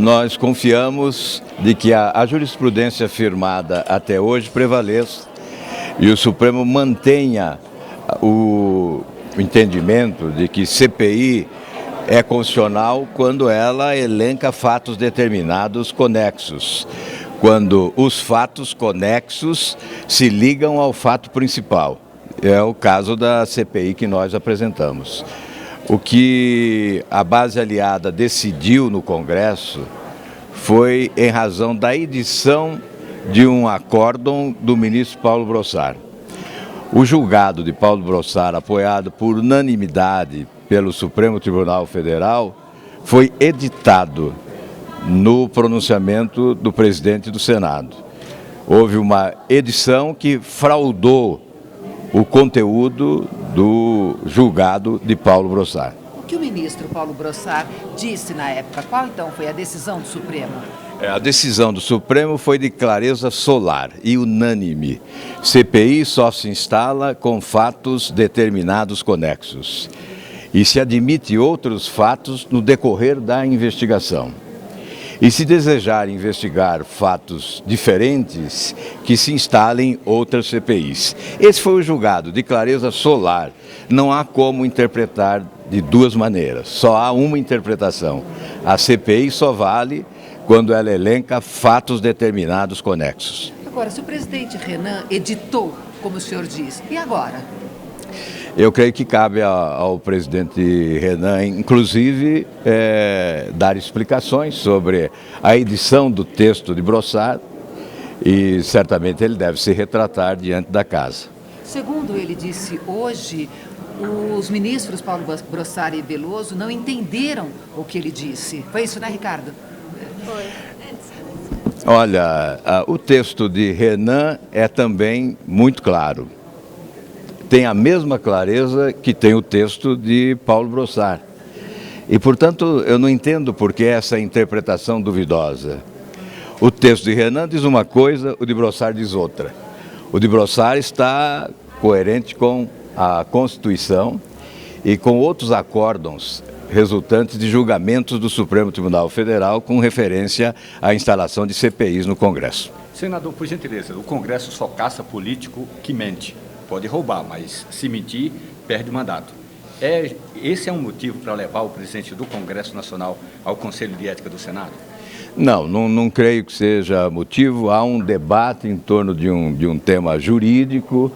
nós confiamos de que a jurisprudência firmada até hoje prevaleça e o Supremo mantenha o entendimento de que CPI é constitucional quando ela elenca fatos determinados conexos, quando os fatos conexos se ligam ao fato principal. É o caso da CPI que nós apresentamos. O que a base aliada decidiu no Congresso foi em razão da edição de um acórdão do ministro Paulo Brossard. O julgado de Paulo Brossard, apoiado por unanimidade pelo Supremo Tribunal Federal, foi editado no pronunciamento do presidente do Senado. Houve uma edição que fraudou o conteúdo do julgado de Paulo Brossard. O que o ministro Paulo Brossard disse na época? Qual então foi a decisão do Supremo? A decisão do Supremo foi de clareza solar e unânime. CPI só se instala com fatos determinados conexos e se admite outros fatos no decorrer da investigação. E se desejar investigar fatos diferentes, que se instalem outras CPIs. Esse foi o julgado de clareza solar. Não há como interpretar de duas maneiras, só há uma interpretação. A CPI só vale quando ela elenca fatos determinados conexos. Agora, se o presidente Renan editou, como o senhor diz, e agora? Eu creio que cabe ao presidente Renan, inclusive, dar explicações sobre a edição do texto de Brossard e certamente ele deve se retratar diante da casa. Segundo ele disse hoje, os ministros Paulo Brossard e Veloso não entenderam o que ele disse. Foi isso, né, Ricardo? Foi. Olha, o texto de Renan é também muito claro. Tem a mesma clareza que tem o texto de Paulo Brossard. E, portanto, eu não entendo por que essa interpretação duvidosa. O texto de Renan diz uma coisa, o de Brossard diz outra. O de Brossard está coerente com a Constituição e com outros acórdãos resultantes de julgamentos do Supremo Tribunal Federal com referência à instalação de CPIs no Congresso. Senador, por gentileza, o Congresso só caça político que mente. Pode roubar, mas se mentir, perde o mandato. Esse é um motivo para levar o presidente do Congresso Nacional ao Conselho de Ética do Senado? Não creio que seja motivo. Há um debate em torno de um tema jurídico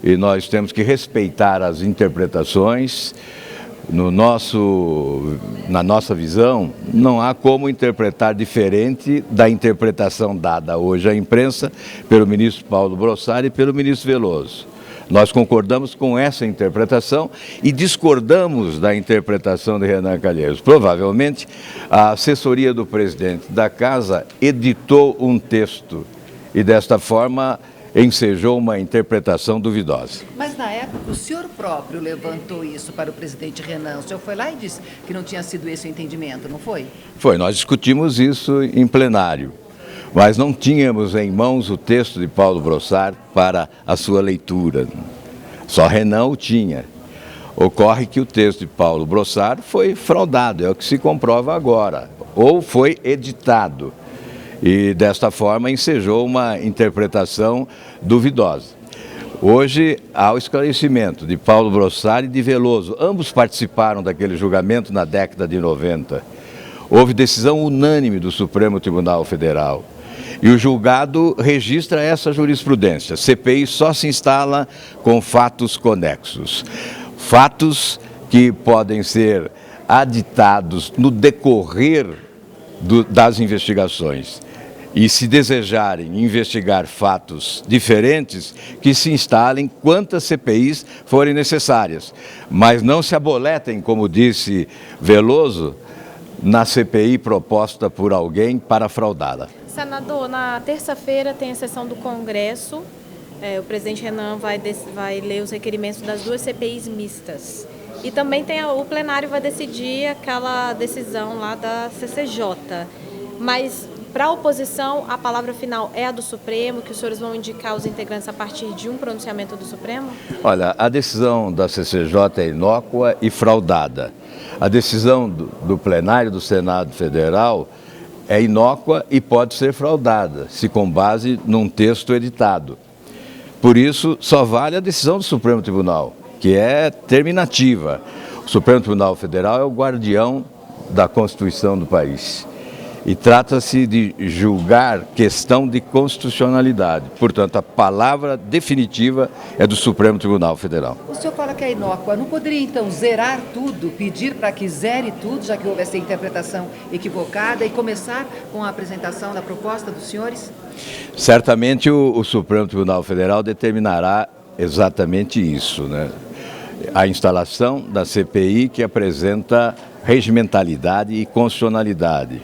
e nós temos que respeitar as interpretações. Na nossa visão, não há como interpretar diferente da interpretação dada hoje à imprensa pelo ministro Paulo Brossard e pelo ministro Veloso. Nós concordamos com essa interpretação e discordamos da interpretação de Renan Calheiros. Provavelmente, a assessoria do presidente da Casa editou um texto e, desta forma, ensejou uma interpretação duvidosa. Mas, na época, o senhor próprio levantou isso para o presidente Renan. O senhor foi lá e disse que não tinha sido esse o entendimento, não foi? Foi, nós discutimos isso em plenário. Mas não tínhamos em mãos o texto de Paulo Brossard para a sua leitura. Só Renan o tinha. Ocorre que o texto de Paulo Brossard foi fraudado, é o que se comprova agora, ou foi editado. E, desta forma, ensejou uma interpretação duvidosa. Hoje, há o esclarecimento de Paulo Brossard e de Veloso. Ambos participaram daquele julgamento na década de 90. Houve decisão unânime do Supremo Tribunal Federal. E o julgado registra essa jurisprudência. CPI só se instala com fatos conexos. Fatos que podem ser aditados no decorrer das investigações. E se desejarem investigar fatos diferentes, que se instalem quantas CPIs forem necessárias. Mas não se aboletem, como disse Veloso, na CPI proposta por alguém para fraudá-la. Senador, na terça-feira tem a sessão do Congresso. O presidente Renan vai ler os requerimentos das duas CPIs mistas. E também o plenário vai decidir aquela decisão lá da CCJ. Mas, para a oposição, a palavra final é a do Supremo, que os senhores vão indicar os integrantes a partir de um pronunciamento do Supremo? Olha, a decisão da CCJ é inócua e fraudada. A decisão do plenário do Senado Federal é inócua e pode ser fraudada, se com base num texto editado. Por isso, só vale a decisão do Supremo Tribunal, que é terminativa. O Supremo Tribunal Federal é o guardião da Constituição do país. E trata-se de julgar questão de constitucionalidade. Portanto, a palavra definitiva é do Supremo Tribunal Federal. O senhor fala que é inócua. Não poderia, então, zerar tudo, pedir para que zere tudo, já que houve essa interpretação equivocada, e começar com a apresentação da proposta dos senhores? Certamente o Supremo Tribunal Federal determinará exatamente isso, né? A instalação da CPI que apresenta regimentalidade e constitucionalidade,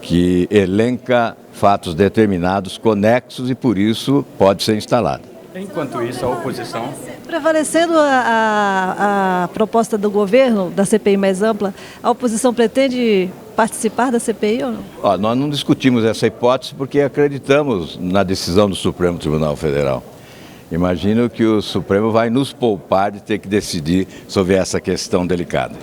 que elenca fatos determinados, conexos, e por isso pode ser instalada. Enquanto isso, a oposição... Prevalecendo a proposta do governo, da CPI mais ampla, a oposição pretende participar da CPI ou não? Nós não discutimos essa hipótese porque acreditamos na decisão do Supremo Tribunal Federal. Imagino que o Supremo vai nos poupar de ter que decidir sobre essa questão delicada.